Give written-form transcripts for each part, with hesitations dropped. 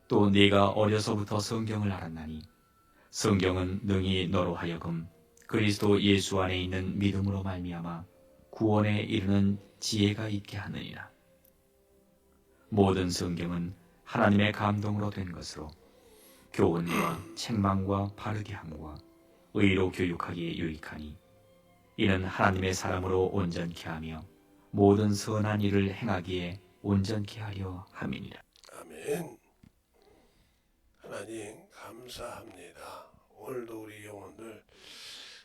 또 네가 어려서부터 성경을 알았나니 성경은 능히 너로 하여금 그리스도 예수 안에 있는 믿음으로 말미암아 구원에 이르는 지혜가 있게 하느니라. 모든 성경은 하나님의 감동으로 된 것으로 교훈과 책망과 바르게 함과 의로 교육하기에 유익하니 이는 하나님의 사람으로 온전케 하며 모든 선한 일을 행하기에 온전케 하려 함이니라. 아멘. 하나님 감사합니다. 오늘도 우리 영혼들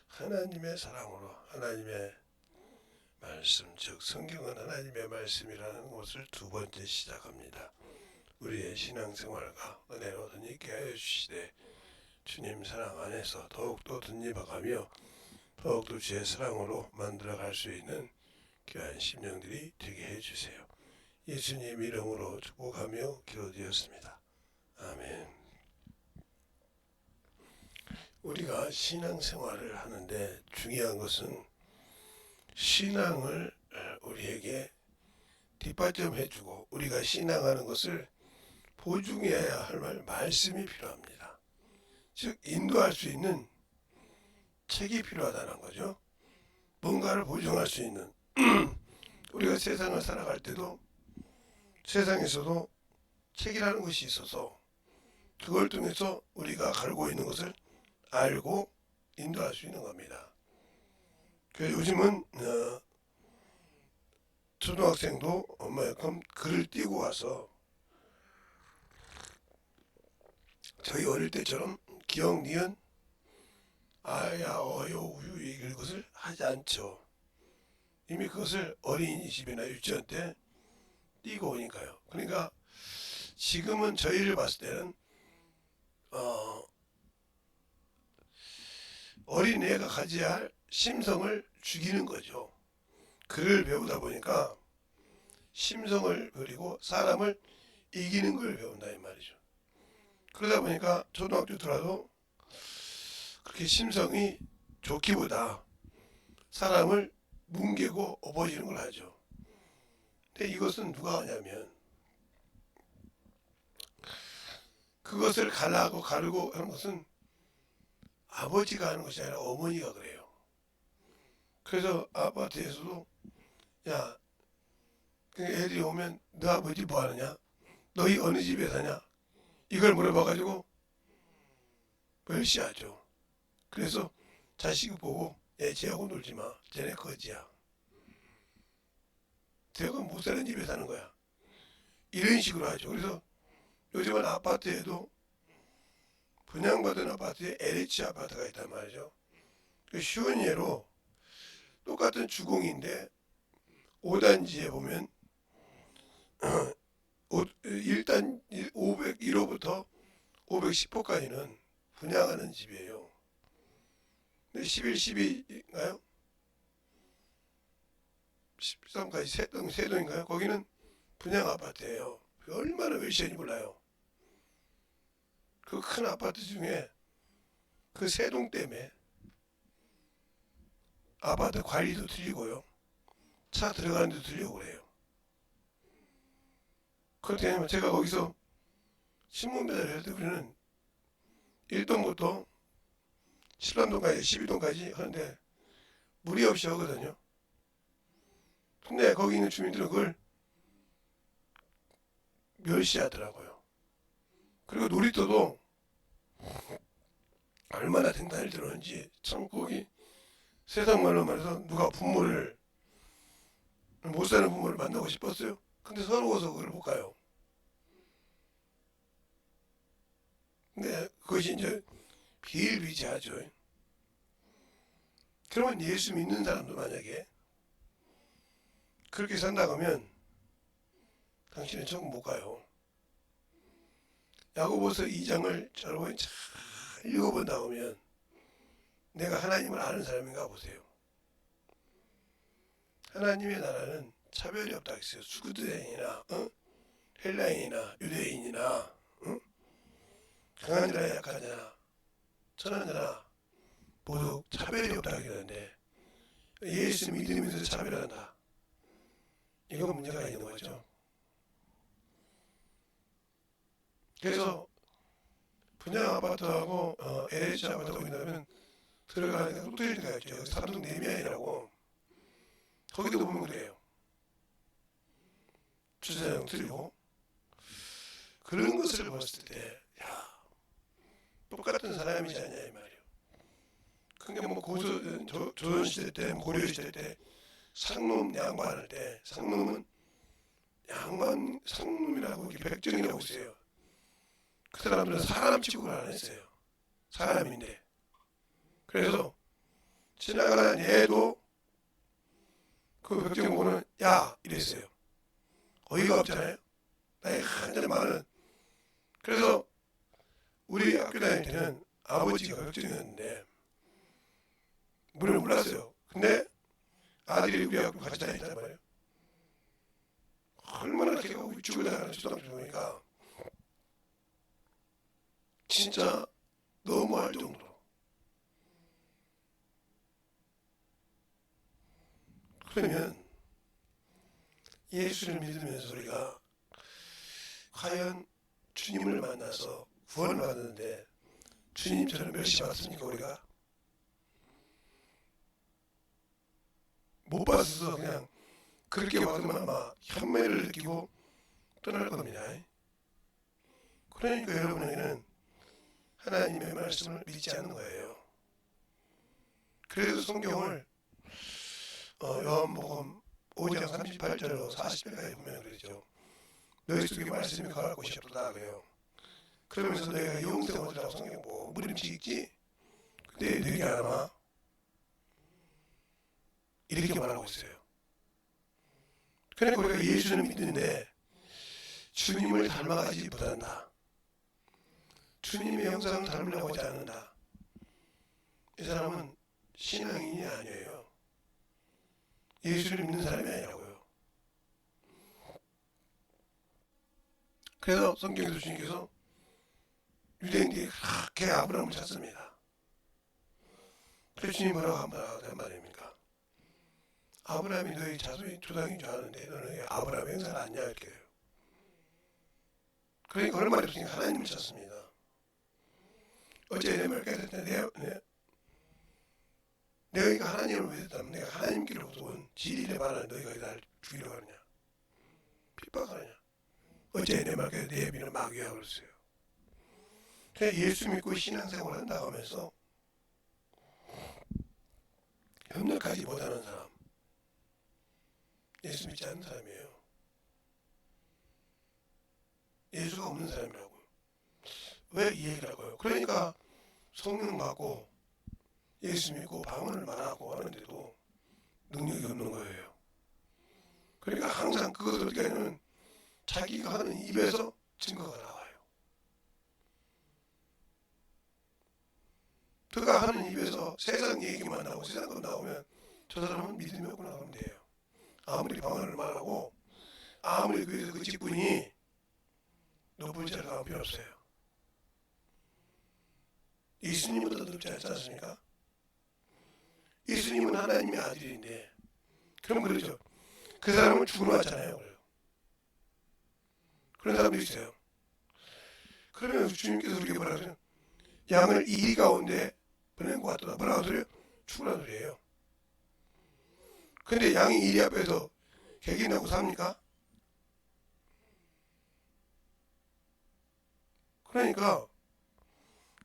하나님의 사랑으로 하나님의 말씀, 즉 성경은 하나님의 말씀이라는 것을 두 번째 시작합니다. 우리의 신앙생활과 은혜로 덧입게 하여 주시되 주님 사랑 안에서 더욱더 덧입어가며 더욱더 주의 사랑으로 만들어갈 수 있는 귀한 심령들이 되게 해주세요. 예수님 이름으로 축복하며 기도드렸습니다. 아멘. 우리가 신앙생활을 하는데 중요한 것은 신앙을 우리에게 뒷받침해주고 우리가 신앙하는 것을 보증해야 할 말씀이 필요합니다. 즉 인도할 수 있는 책이 필요하다는 거죠. 뭔가를 보증할 수 있는 우리가 세상을 살아갈 때도 세상에서도 책이라는 것이 있어서 그걸 통해서 우리가 가지고 있는 것을 알고 인도할 수 있는 겁니다. 그래서 요즘은 초등학생도 얼마큼 글을 띄고 와서 저희 어릴 때처럼 기억, 니은, 아야, 어요, 우유 읽을 것을 하지 않죠. 이미 그것을 어린이집이나 유치원 때 띄고 오니까요. 그러니까 지금은 저희를 봤을 때는 어린애가 가져야 할 심성을 죽이는 거죠. 글을 배우다 보니까 심성을 그리고 사람을 이기는 걸 배운다 이 말이죠. 그러다 보니까 초등학교 들어도 그렇게 심성이 좋기보다 사람을 뭉개고 엎어지는 걸 하죠. 근데 이것은 누가 하냐면 그것을 가르고 하는 것은 아버지가 하는 것이 아니라 어머니가 그래요. 그래서 아파트에서도 야, 애들이 오면 너 아버지 뭐 하느냐? 너희 어느 집에 사냐? 이걸 물어봐가지고 멸시하죠. 그래서 자식이 보고 얘 쟤하고 놀지 마. 쟤네 거지야. 쟤가 못 사는 집에 사는 거야. 이런 식으로 하죠. 그래서 요즘은 아파트에도 분양받은 아파트에 LH 아파트가 있단 말이죠. 쉬운 예로 똑같은 주공인데 5단지에 보면 1단 501호부터 510호까지는 분양하는 집이에요. 근데 11, 12인가요? 13까지 세 동인가요? 거기는 분양 아파트예요. 얼마나 웰시한지 몰라요. 그 큰 아파트 중에 그 세 동 때문에 아파트 관리도 틀리고요. 차 들어가는 데도 틀리고 그래요. 그렇게 되면 제가 거기서 신문 배달을 할 때 우리는 1동부터 13동까지 12동까지 하는데 무리 없이 하거든요. 근데 거기 있는 주민들은 그걸 멸시하더라고요. 그리고 놀이터도 얼마나 댕단을 들었는지 참 거기 세상 말로 말해서 누가 부모를 못 사는 부모를 만나고 싶었어요. 근데 서러워서 그걸 못 가요. 근데 그것이 이제 비일비재하죠. 그러면 예수 믿는 사람도 만약에 그렇게 산다고 하면 당신은 천국 못 가요. 야고보서 2장을 여러분이 잘 읽어본다고 하면 내가 하나님을 아는 사람인가 보세요. 하나님의 나라는 차별이 없다 했어요. 수구드인이나 헬라인이나 유대인이나 강한 자나 약한 자나 천한 자나 모두 차별이 없다 하는데 예수 믿으면서 차별한다. 이건 문제가 있는 거죠. 그래서 분양 아파트하고 LH 아파트가 보인다면 들어가니까 롯데리가 있죠. 여기 삼성 내면이라고 거기도 보면 그래요. 주차장 틀리고 그런 것을 봤을 때 야, 똑같은 사람이지 않냐 이 말이에요. 그러니까 뭐 조선시대 때 고려시대 때 상놈 양반할 때 상놈은 양반 상놈이라고 이렇게 백정이라고 있어요. 그 사람들은 사람 취급을 안 했어요. 사람인데. 그래서 지나가는 얘도 그 백정 보고는 야 이랬어요. 어이가 없잖아요. 나이 한잔 많은. 그래서 우리 학교 다닐 때는 아버지가 백정이었는데 물을 몰랐어요. 근데 아들이 우리 학교 같이 다녔단 말이에요. 얼마나 걔가 위축을 당하는 초등학교 보니까 진짜 너무할 정도로. 그러면 예수를 믿으면서 우리가 과연 주님을 만나서 구원을 받았는데 주님처럼 멸시 받습니까 우리가? 못 받아서 그냥 그렇게 받으면 아마 현매를 느끼고 떠날 겁니다. 그러니까 여러분에게는 하나님의 말씀을 믿지 않는 거예요. 그래서 성경을 요한복음 5장 38절로 40절까지 보면 그러죠. 너희 속에 말씀이 거할 곳이 없다 그래요. 그러면서 너희가 영생을 얻으라고 성경 뭐 무림치 읽지? 근데 너희가 안 아마 이렇게 말하고 있어요. 그러니까 우리가 예수는 믿는데 주님을 닮아가지 못한다. 주님의 형상을 닮으려고 하지 않는다. 이 사람은 신앙인이 아니에요. 예수를 믿는 사람이 아니라고요. 그래서 성경에서 주님께서 유대인들이 그렇게 아브라함을 찾습니다. 그래서 주님 뭐라고 한 말입니까? 아브라함이 너희 자손이 조상인 줄 아는데 너는 아브라함의 형사를 아냐 이렇게 해요. 그러니까 얼마나 없으니까 하나님을 찾습니다. 어제 내 말까지 했을 때 너희가 하나님을 믿었다면 내가 하나님께로부터 온 진리를 말하는 너희가 나를 죽이려고 하느냐 핍박하느냐 어제 내 말까지 내 애비는 마귀야 그랬어요. 그냥 예수 믿고 신앙생활을 한다고 하면서 협력하지 못하는 사람 예수 믿지 않는 사람이에요. 예수가 없는 사람이라고요. 왜 이 얘기를 하고요? 그러니까 성령 받고 예수 믿고 방언을 말하고 하는데도 능력이 없는 거예요. 그러니까 항상 그것을 어떻게 하냐면 자기가 하는 입에서 증거가 나와요. 그가 하는 입에서 세상 얘기만 나오고 세상 것 나오면 저 사람은 믿음이 없구나 하면 돼요. 아무리 방언을 말하고 아무리 그 직분이 높은 자를 가면 필요 없어요. 예수님보다 높지 않지 않습니까? 예수님은 하나님의 아들인데 그럼 그러죠. 그 사람은 죽으러 왔잖아요. 그런 사람도 있어요. 그러면 주님께서 우리에게 뭐라 그러죠? 양을 이리 가운데 보낸 것 같더라. 뭐라고 소리요? 죽으라는 소리예요. 근데 양이 이리 앞에서 개긴다고 삽니까? 그러니까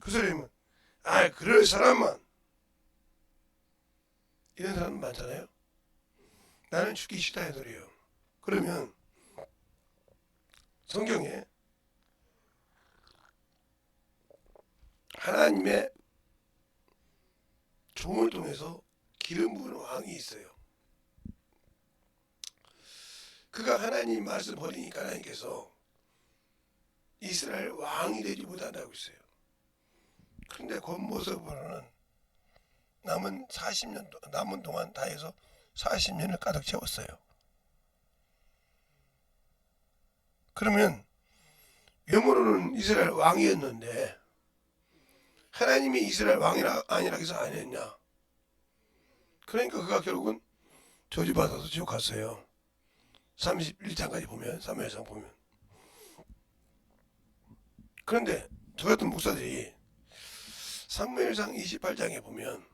그 소리면 그럴 사람만 이런 사람 많잖아요. 나는 죽기 싫다 이 소리예요. 그러면 성경에 하나님의 종을 통해서 기름 부은 왕이 있어요. 그가 하나님 말씀 버리니까 하나님께서 이스라엘 왕이 되지 못한다고 했어요. 그런데 겉모습으로는 남은 40년 남은 동안 다 해서 40년을 가득 채웠어요. 그러면 외모로는 이스라엘 왕이었는데 하나님이 이스라엘 왕이라 아니라 해서 안 했냐? 그러니까 그가 결국은 저주받아서 지옥 갔어요. 31장까지 보면 사무엘상 보면 그런데 저 같은 목사들이 사무엘상 28장에 보면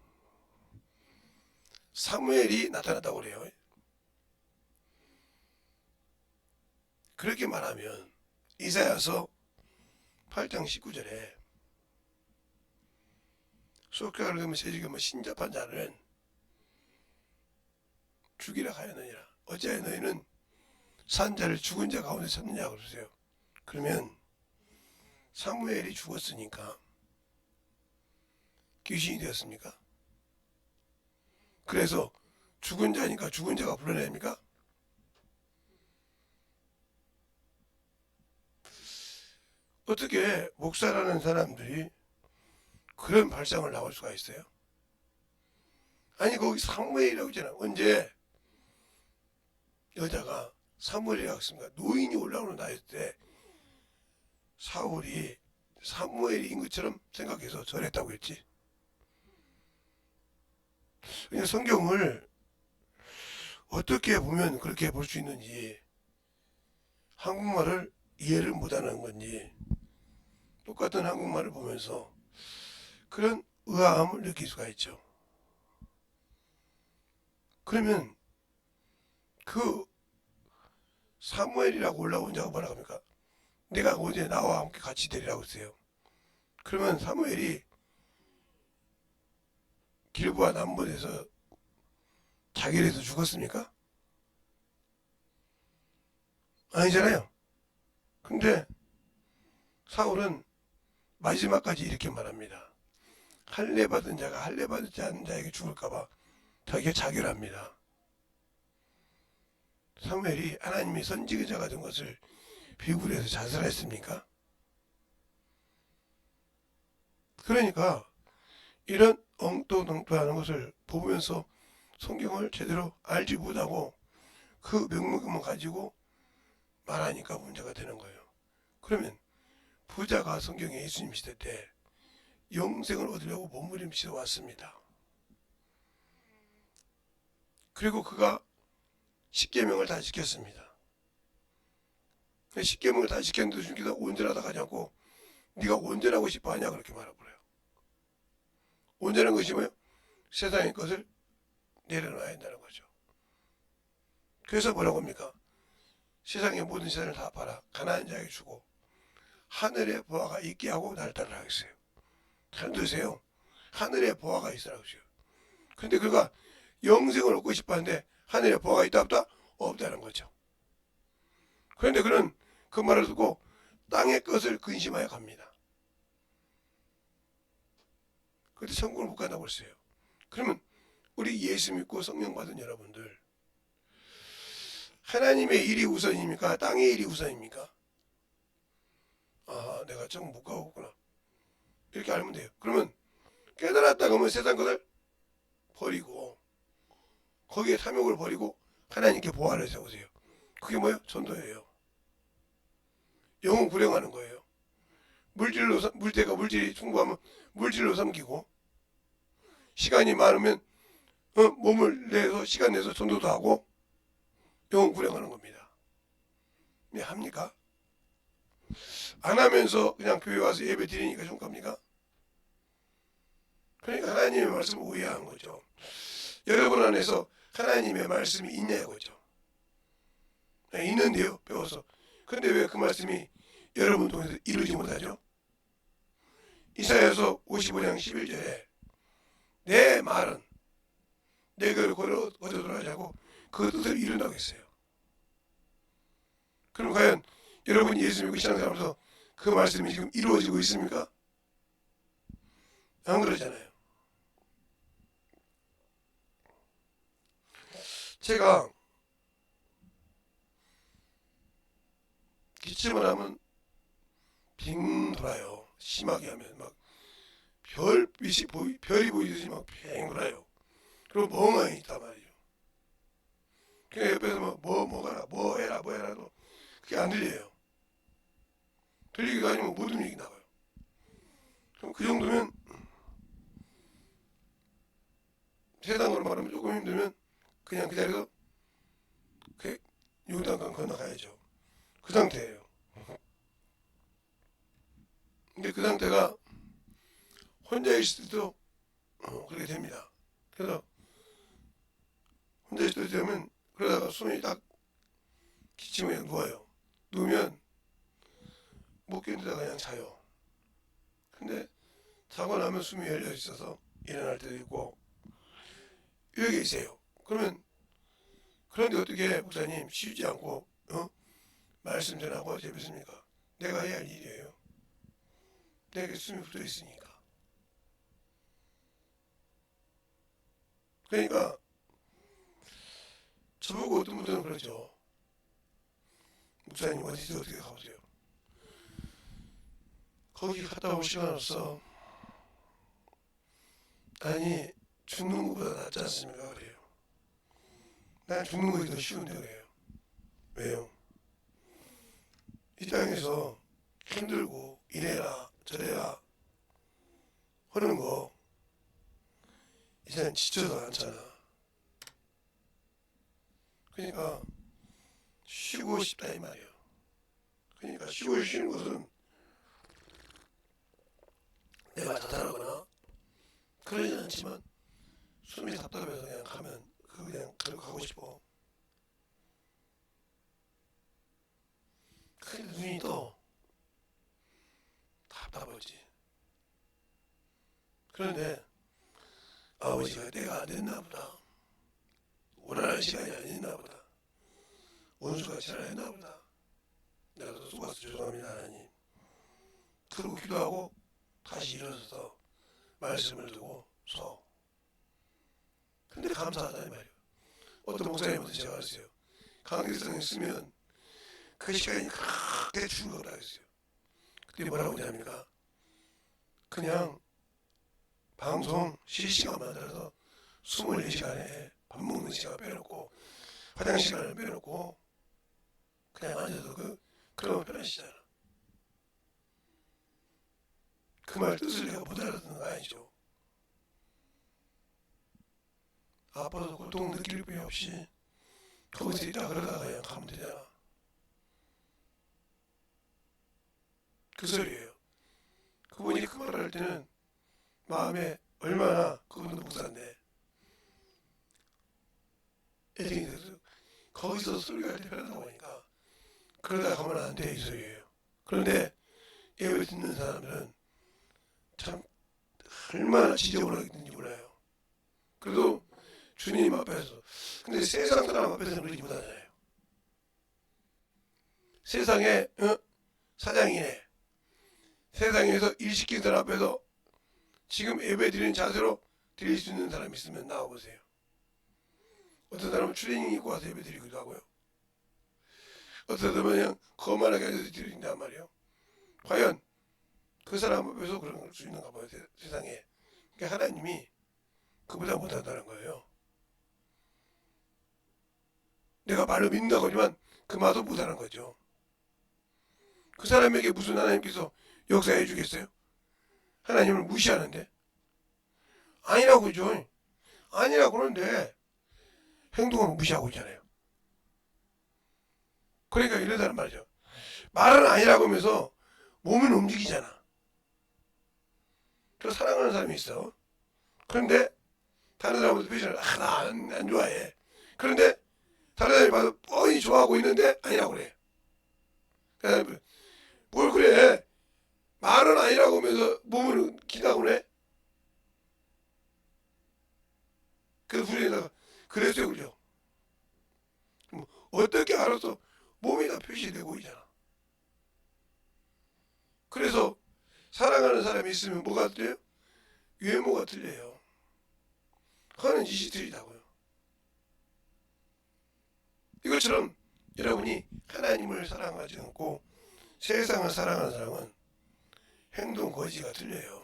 사무엘이 나타났다고 그래요. 그렇게 말하면 이사야서 8장 19절에 수옥가를 그러면 세지금 신접한 자는 죽이라 하였느니라. 어찌하여 너희는 산 자를 죽은 자 가운데 찾느냐 그러세요. 그러면 사무엘이 죽었으니까 귀신이 되었습니까? 그래서 죽은 자니까 죽은 자가 불러냅니까? 어떻게 목사라는 사람들이 그런 발상을 나올 수가 있어요? 아니 거기 사무엘이라고 있잖아. 언제 여자가 사무엘이라고 했습니까? 노인이 올라오는 나이 때 사울이 사무엘인 것처럼 생각해서 절했다고 했지. 그냥 성경을 어떻게 보면 그렇게 볼 수 있는지, 한국말을 이해를 못하는 건지 똑같은 한국말을 보면서 그런 의아함을 느낄 수가 있죠. 그러면 그 사무엘이라고 올라온 자가 뭐라고 합니까? 내가 어제 나와 함께 같이 되리라고 했어요. 그러면 사무엘이 길보아 남본에서 자결해서 죽었습니까? 아니잖아요. 근데 사울은 마지막까지 이렇게 말합니다. 할례 받은 자가 할례 받지 않은 자에게 죽을까봐 자기가 자결합니다. 사무엘이 하나님의 선지자가 된 것을 비굴해서 자살했습니까? 그러니까 이런 엉뚱엉뚱하는 것을 보면서 성경을 제대로 알지 못하고 그 명목만 가지고 말하니까 문제가 되는 거예요. 그러면 부자가 성경에 예수님 시대 때 영생을 얻으려고 몸부림치러 왔습니다. 그리고 그가 십계명을 다 지켰습니다. 십계명을 다 지켰는데 주님께서 온전하다 하지 않고 네가 온전하고 싶어 하냐 그렇게 말해버려요. 온전한 것이 뭐예요? 세상의 것을 내려놔야 한다는 거죠. 그래서 뭐라고 합니까? 세상의 모든 재산을 다 팔아 가난한 자에게 주고 하늘의 보화가 있게 하고 날 따르라 했어요. 잘 드세요. 하늘의 보화가 있으라고 했어요. 그런데 그가 영생을 얻고 싶어 하는데 하늘의 보화가 있다 없다? 없다는 거죠. 그런데 그는 그 말을 듣고 땅의 것을 근심하여 갑니다. 그런데 천국을 못 간다고 했어요. 그러면 우리 예수 믿고 성령 받은 여러분들, 하나님의 일이 우선입니까? 땅의 일이 우선입니까? 아, 내가 천국 못 가겠구나. 이렇게 알면 돼요. 그러면 깨달았다 그러면 세상 것을 버리고 거기에 탐욕을 버리고 하나님께 보화를 세우세요. 그게 뭐예요? 전도예요. 영혼 구령하는 거예요. 물질이 충분하면 물질로 삼기고 시간이 많으면 몸을 내서 시간 내서 전도도 하고 영혼 구령하는 겁니다. 네, 합니까? 안 하면서 그냥 교회 와서 예배 드리니까 좀 갑니까? 그러니까 하나님의 말씀을 오해한 거죠. 여러분 안에서 하나님의 말씀이 있냐 이거죠. 네, 있는데요, 배워서. 그런데 왜 그 말씀이 여러분 통해서 이루지 못하죠? 이사야서 55장 11절에 내 말은 내 글을 거저들어 하지 않고 그 뜻을 이룬다고 했어요. 그럼 과연 여러분이 예수 믿고 신앙생활하면서 그 말씀이 지금 이루어지고 있습니까? 안 그러잖아요. 제가 기침을 하면 빙 돌아요. 심하게 하면 막 별이 보이듯이 막 빙 돌아요. 그리고 멍하니 있단 말이죠. 그냥 옆에서 뭐가라 뭐 해라도 그게 안 들려요. 들리기도 아니면 모든 얘기 나와요. 그럼 그 정도면 세상으로 말하면 조금 힘들면 그냥 그 자리에서 그 요단강 건너가야죠. 그 상태예요. 근데 그 상태가 혼자 있을 때도 그렇게 됩니다. 그래서 혼자 있을 때 되면 그러다가 숨이 딱 기침에 누워요. 누우면 못 견디다가 그냥 자요. 근데 자고 나면 숨이 열려 있어서 일어날 때도 있고 이렇게 있어요. 그러면 그런데 어떻게 목사님 쉬지 않고 말씀 전하고 재밌습니까? 내가 해야 할 일이에요. 내게 숨이 붙어 있으니까. 그러니까 저보고 어떤 분들은 그러죠. 목사님 어디서 어떻게 가보세요? 거기 갔다 올 시간 없어. 아니 죽는 것보다 낫지 않습니까? 그래요. 난 죽는 것이 더 쉬운데 그래요. 왜요? 이 땅에서 힘들고 이래라 저래라 하는 거 이제는 지쳐서 않잖아. 그러니까 쉬고 싶다 이 말이에요. 그러니까 쉬고 쉬는 것은 내가 자살하거나 그러진 않지만 숨이 답답해서 그냥 가면 그냥 가고 싶어. 근데 눈이 또 답답하지. 그런데 아버지가 내가 안 됐나 보다. 원하는 시간이 아니었나 보다. 원수가 잘했나 보다. 내가 더 속아서 죄송합니다 하나님. 그러고 기도하고 다시 일어서서 말씀을 두고 서. 근데 감사하다 이 말이에요. 어떤 목사님한테 제가 그랬어요. 강의성에 쓰면 그 시간이 그렇게 중요하다 했어요. 그때 뭐라고 하냐니까 그냥 방송 실시간 만들어서 24시간에 밥 먹는 시간 빼놓고 화장실 시간을 빼놓고 그냥 앉아서 그러면 편하시잖아. 그 말 뜻을 내가 못 알아듣는 거 아니죠. 아파도 고통 느낄 필요 없이 거기서 있다 그러다가 그냥 가면 되잖아. 그 소리예요. 그분이 그 말을 할 때는 마음에 얼마나 그분도 목사인데 애정이 돼서 거기서 소리가 할 때 편하다고 하니까 그러다 가면 안 돼 이 소리예요. 그런데 예배 듣는 사람들은 참 얼마나 지저분하게 몰라요. 그래도 주님 앞에서 근데 세상 사람 앞에서는 그러지 못하잖아요. 세상에 사장이네. 세상에서 일 시킨 사람 앞에서 지금 예배 드리는 자세로 드릴 수 있는 사람 있으면 나와보세요. 어떤 사람은 트레이닝 입고 와서 예배 드리기도 하고요. 어떤 사람은 그냥 거만하게 앉아서 드린단 말이에요. 과연 그 사람 앞에서 그런 걸 수 있는가 봐요. 세상에. 그러니까 하나님이 그보다 못한다는 거예요. 내가 말로 믿는다고 하지만 그 말도 못하는 거죠. 그 사람에게 무슨 하나님께서 역사해 주겠어요? 하나님을 무시하는데? 아니라고 그죠? 아니라고 그러는데 행동을 무시하고 있잖아요. 그러니까 이러다는 말이죠. 말은 아니라고 하면서 몸은 움직이잖아. 그래서 사랑하는 사람이 있어. 그런데 다른 사람한테 표시를 나 안 좋아해. 그런데 다른 사람이 봐도 뻔히 좋아하고 있는데 아니라고 그래. 그래서 뭘 그래. 말은 아니라고 하면서 몸을 기다고 그래. 그래서 분에다가 그랬어요 그죠. 어떻게 알아서 몸이 다 표시되고 있잖아. 그래서 사랑하는 사람이 있으면 뭐가 틀려요? 외모가 틀려요. 하는 짓이 틀리다고요. 이것처럼 여러분이 하나님을 사랑하지 않고 세상을 사랑하는 사람은 행동 거지가 틀려요.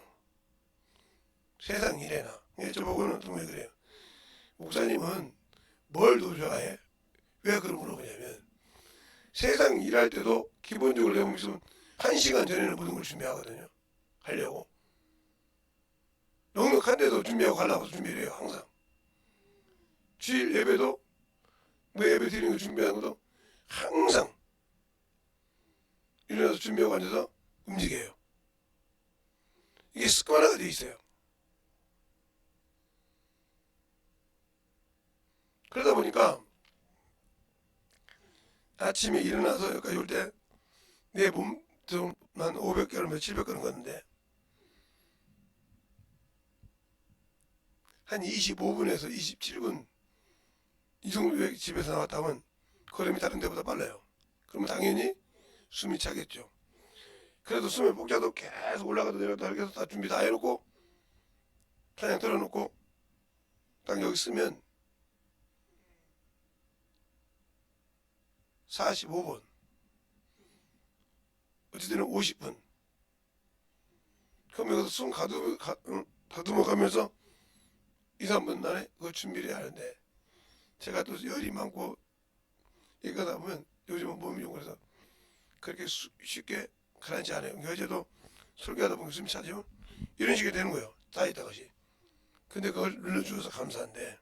세상 일에나. 저보고는 왜 그래요? 목사님은 뭘 더 좋아해? 왜 그런 물어보냐면 세상 일할 때도 기본적으로 내가 무슨 1시간 전에는 모든 걸 준비하거든요. 하려고. 넉넉한데도 준비하고 가려고 준비를 해요. 항상. 주일 예배도 뭐 예배 드리는 거 준비하는 것도 항상 일어나서 준비하고 앉아서 움직여요. 이게 습관화가 되어 있어요. 그러다 보니까 아침에 일어나서 여기까지 올 때 내 몸 좀 한 500걸음, 700걸음 걷는데 한 25분에서 27분 이 정도 집에서 나왔다면 걸음이 다른 데보다 빨라요. 그러면 당연히 숨이 차겠죠. 그래도 숨의 복자도 계속 올라가도 내려가도 이렇게 해서 다 준비 다 해놓고 그냥 들어놓고 딱 여기 쓰면 45분 어쨌든 50분 그럼 여기서 숨 가두며 가면서 2, 3분 안에 그거 준비를 해야 하는데 제가 또 열이 많고 이거다 보면 요즘은 몸이 좀 그래서 그렇게 쉽게 가라앉지 않아요. 어제도 설교하다 보면 숨이 차죠. 이런 식이 되는 거예요. 다이어트 것이. 근데 그걸 눌러주셔서 감사한데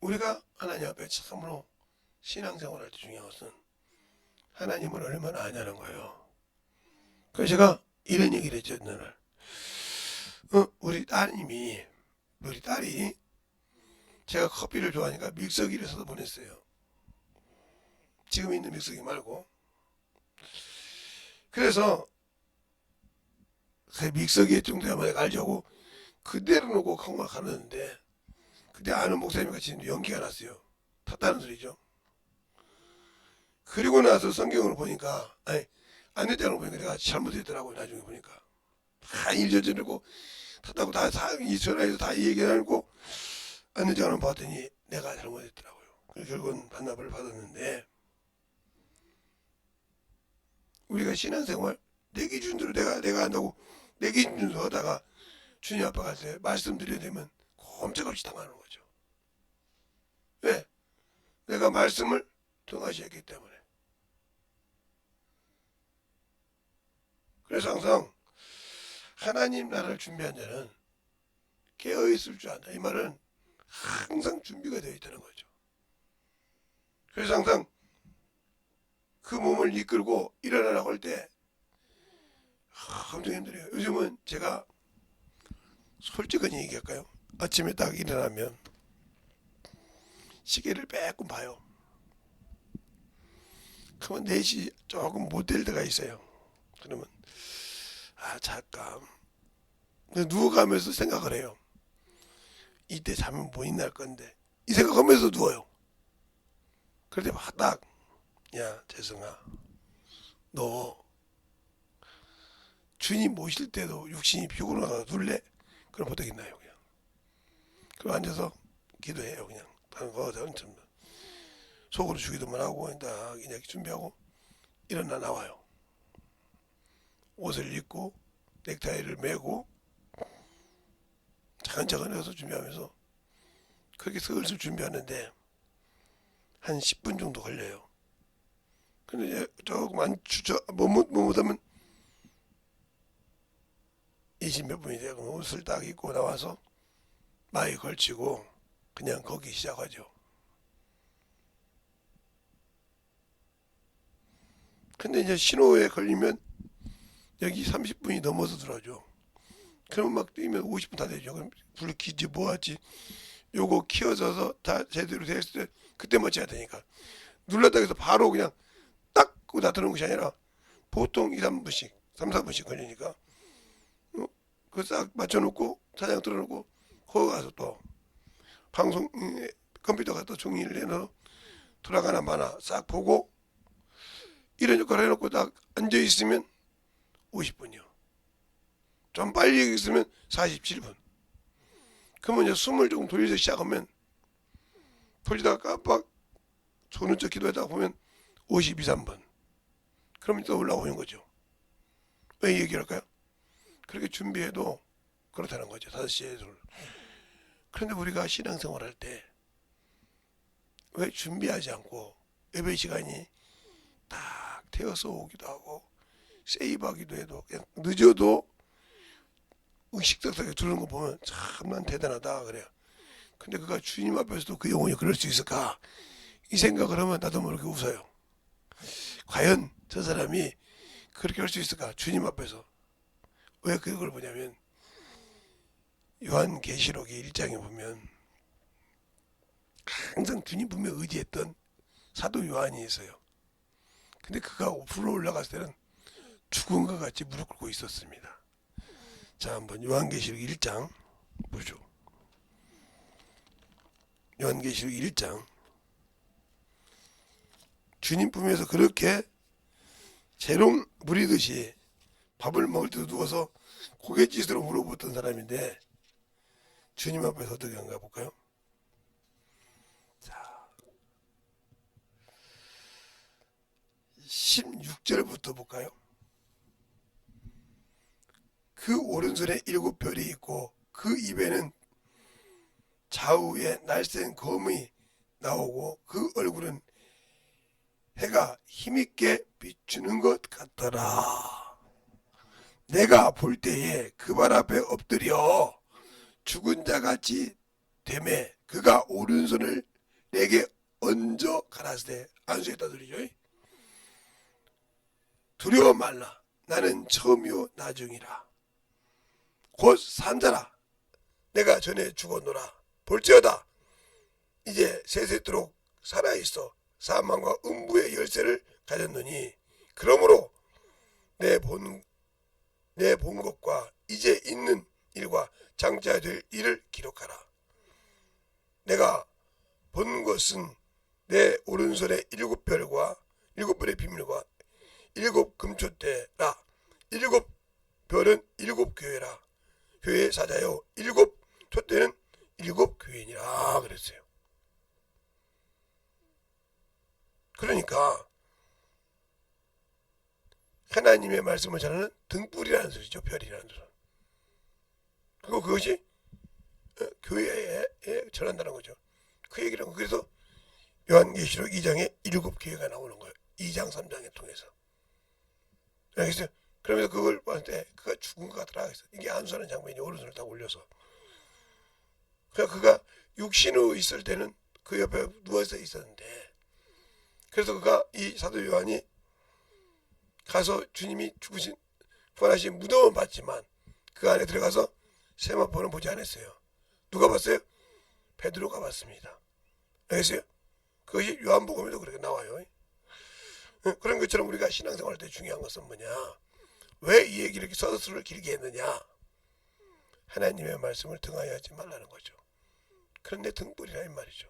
우리가 하나님 앞에 참으로 신앙생활할 때 중요한 것은 하나님을 얼마나 아냐는 거예요. 그래서 제가 이런 얘기를 했죠. 오늘 우리 딸이 제가 커피를 좋아하니까 믹서기를 사서 보냈어요. 지금 있는 믹서기 말고. 그래서 그 믹서기에 정도야만 알자고 그대로 놓고 콩을 가르는데 그때 아는 목사님 같이 연기가 났어요. 탔다는 소리죠. 그리고 나서 성경을 보니까 안내장을 보니까 내가 잘못했더라고요. 나중에 보니까 다 일저지르고 탔다고 다 이 전화해서 다 얘기해놓고 안내장을 봤더니 내가 잘못했더라고요. 결국은 반납을 받았는데 우리가 신앙생활 내 기준대로 내가 한다고 내 기준대로 하다가 주님 앞에 갈 때 말씀드려야 되면 꼼짝없이 당하는 거죠. 왜? 내가 말씀을 통하시했기 때문에. 그래서 항상 하나님 나라를 준비한 자는 깨어있을 줄 안다. 이 말은 항상 준비가 되어 있다는 거죠. 그래서 항상 그 몸을 이끌고 일어나라고 할 때 엄청 힘들어요. 요즘은 제가 솔직하게 얘기할까요? 아침에 딱 일어나면 시계를 빼끔 봐요. 그러면 4시 조금 못 될 때가 있어요. 그러면 잠깐 누워가면서 생각을 해요. 이때 자면 뭐 있나 할 건데 이 생각하면서 누워요. 그럴 때 딱 야 재성아 너 주님 모실 때도 육신이 피곤하다 둘래? 그럼 어떻겠나요? 그냥 그럼 앉아서 기도해요. 그냥 다른 거 저는 좀 속으로 주기도만 하고 딱 그냥 준비하고 일어나 나와요. 옷을 입고 넥타이를 메고 차근차근 해서 준비하면서 그렇게 슬슬 준비하는데 한 10분 정도 걸려요. 근데 이제 조금 안 못하면 20몇 분이 되고 옷을 딱 입고 나와서 마이 걸치고 그냥 거기 시작하죠. 근데 이제 신호에 걸리면 여기 30분이 넘어서 들어가죠. 그러면 막 뛰면 50분 다 되죠. 그럼 불 켜지 뭐하지 요거 키워져서 다 제대로 됐을 때 그때 맞춰야 되니까 눌렀다 해서 바로 그냥 딱 다 들어오는 것이 아니라 보통 2, 3분씩 3, 4분씩 걸리니까 그거 싹 맞춰놓고 사장 들어놓고 거기 가서 또 방송 컴퓨터가 또 종이를 내놔서 돌아가나 마나 싹 보고 이런 역할을 해놓고 딱 앉아있으면 50분이요. 좀 빨리 있으면 47분. 그러면 이제 숨을 조금 돌리기 시작하면 돌리다가 깜빡 손을 쩍 기도하다가 보면 52, 3분. 그러면 또 올라오는 거죠. 왜 이 얘기를 할까요? 그렇게 준비해도 그렇다는 거죠. 5시에 돌. 그런데 우리가 신앙생활 할 때 왜 준비하지 않고 예배 시간이 딱 되어서 오기도 하고 세이브하기도 해도 그냥 늦어도 의식적하게 두는 거 보면 참 난 대단하다 그래요. 근데 그가 주님 앞에서도 그 영혼이 그럴 수 있을까? 이 생각을 하면 나도 모르게 웃어요. 과연 저 사람이 그렇게 할 수 있을까? 주님 앞에서. 왜 그걸 보냐면 요한계시록 1장에 보면 항상 주님 분명 의지했던 사도 요한이 있어요. 근데 그가 불어 올라갔을 때는 죽은 것 같이 무릎 꿇고 있었습니다. 자, 한번 요한계시록 1장 보죠. 요한계시록 1장. 주님 품에서 그렇게 재롱 부리듯이 밥을 먹을 때도 누워서 고갯짓으로 물어보던 사람인데 주님 앞에서 어떻게 한가 볼까요? 자, 16절부터 볼까요? 그 오른손에 7별이 있고 그 입에는 좌우에 날쌘 검이 나오고 그 얼굴은 해가 힘있게 비추는 것 같더라. 내가 볼 때에 그 발 앞에 엎드려 죽은 자같이 되매 그가 오른손을 내게 얹어 가라사대. 안수했다 소리죠. 두려워 말라. 나는 처음이요 나중이라. 곧 산자라. 내가 전에 죽었노라. 볼지어다 이제 세세토록 살아있어 사망과 음부의 열쇠를 가졌노니 그러므로 내 본 것과 이제 있는 일과 장차 될 일을 기록하라. 내가 본 것은 내 오른손에 7별의 비밀과 7 금초대라. 7별은 7 교회라. 교회의 사자요 7 촛대는 7 교회니라 그랬어요. 그러니까 하나님의 말씀을 전하는 등불이라는 소리죠. 별이라는 소리. 그리고 그것이 교회에 전한다는 거죠. 그 얘기를 하고 그래서 요한계시록 2장에 7 교회가 나오는 거예요. 2장 3장에 통해서. 그래서 그러면서 그걸 봤을 때 그가 죽은 것 같더라. 그래서 이게 안수하는 장면이 오른손을 딱 올려서. 그가 육신으로 있을 때는 그 옆에 누워서 있었는데 그래서 그가 이 사도 요한이 가서 주님이 죽으신 부활하신 무덤은 봤지만 그 안에 들어가서 세마포는 보지 않았어요. 누가 봤어요? 베드로가 봤습니다. 알겠어요? 그것이 요한복음에도 그렇게 나와요. 그런 것처럼 우리가 신앙생활 할 때 중요한 것은 뭐냐? 왜 이 얘기를 이렇게 서술을 길게 했느냐? 하나님의 말씀을 등하여 하지 말라는 거죠. 그런데 등불이라 이 말이죠.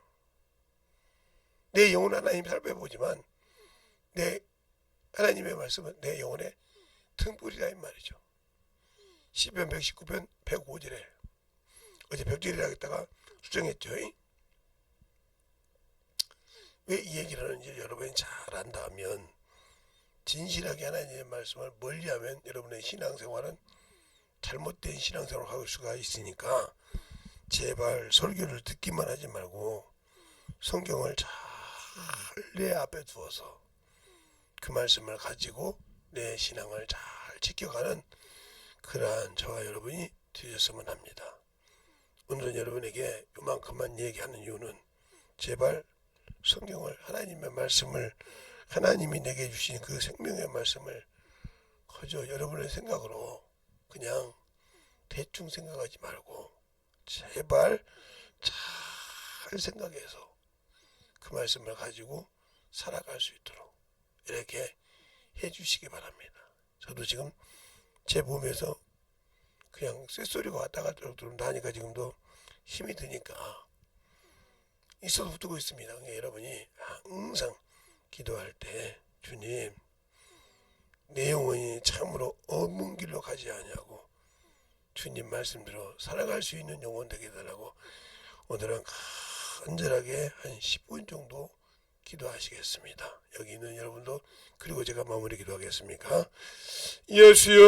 내 영혼 하나님 살펴보지만 내 하나님의 말씀은 내 영혼의 등불이라 이 말이죠. 시편 119편 105절에 어제 벽절이라 했다가 수정했죠. 왜 이 얘기를 하는지 여러분이 잘 안다면 진실하게 하나님의 말씀을 멀리하면 여러분의 신앙생활은 잘못된 신앙생활을 할 수가 있으니까 제발 설교를 듣기만 하지 말고 성경을 잘 내 앞에 두어서 그 말씀을 가지고 내 신앙을 잘 지켜가는 그러한 저와 여러분이 되셨으면 합니다. 오늘은 여러분에게 요만큼만 얘기하는 이유는 제발 성경을 하나님의 말씀을 하나님이 내게 주신 그 생명의 말씀을 그저 여러분의 생각으로 그냥 대충 생각하지 말고 제발 잘 생각해서 그 말씀을 가지고 살아갈 수 있도록 이렇게 해주시기 바랍니다. 저도 지금 제 몸에서 그냥 쇳소리가 왔다 갔다 하니까 지금도 힘이 드니까 있어도 붙고 있습니다. 그러니까 여러분이 항상 기도할 때 주님 내 영혼이 참으로 어문 길로 가지 아니하고 주님 말씀대로 살아갈 수 있는 영혼 되게 해달라고 오늘은 간절하게 한 10분 정도 기도하시겠습니다. 여기 있는 여러분도 그리고 제가 마무리 기도하겠습니까? 예수여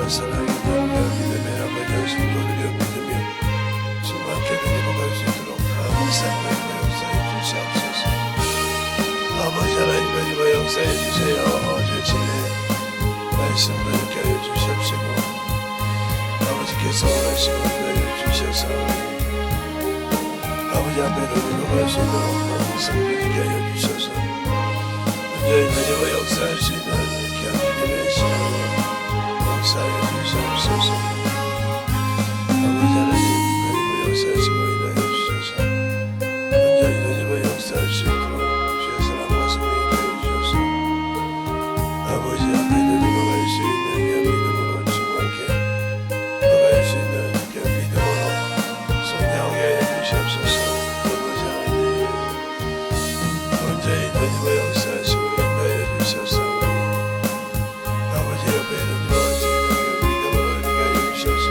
사랑이 넘겨 믿음의 아버지 성도들여 믿으며 충만케 되리고 갈 수 있도록 항상 하나님의 역사해 주시옵소서. 아버지 하나님의 역사해 주세요. 어제 진의 말씀을 이렇게 하여 주시옵시고 아버지께서 원하시고 인도하여 주셔서 아버지 앞에 드리고 갈 수 있도록 항상 그렇게 하여 주셔서 온전히 하나님의 역사할 수 있는 귀한 믿음의 신앙으로 역사해 주시옵소서. 아버지 하나님 하나님의 역사하시고 인도하여 주셔서 온전히 하나님의 역사할 수 있도록 주의 사랑과 성령이 되어 주셔서 아버지 앞에 드리고 갈 수 있는 귀한 믿음으로 충만케 나갈 수 있는 귀한 믿음으로 성장하게 해 주시옵소서. 아버지 하나님 온전히 하나님의 역사하시고 인도하여 주셔서 아버지 옆에 드리고 갈 수 있는 귀한 믿음으로 하게 하여 주셔서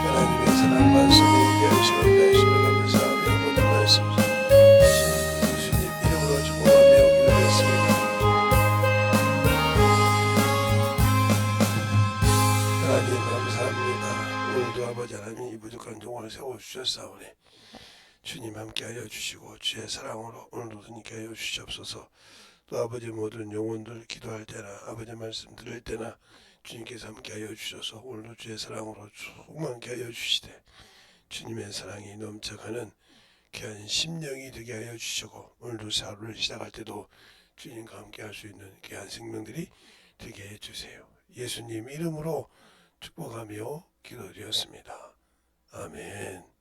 하나님의 사랑과 성령이 되어 주시고 인도하시며 감사하며 모든 말씀 예수님 이름으로 축복하며 기도했습니다. 하나님 감사합니다. 오늘도 아버지 하나님 이 부족한 종을 세워주셨사오니 주님 함께하여 주시고 주의 사랑으로 오늘도 함께 하여 주시옵소서. 또 아버지 모든 영혼들 기도할 때나 아버지 말씀 들을 때나 주님께서 함께하여 주셔서 오늘도 주의 사랑으로 충만케 하여 주시되 주님의 사랑이 넘쳐가는 귀한 심령이 되게 하여 주시고 오늘도 하루를 시작할 때도 주님과 함께할 수 있는 귀한 생명들이 되게 해주세요. 예수님 이름으로 축복하며 기도드렸습니다. 아멘.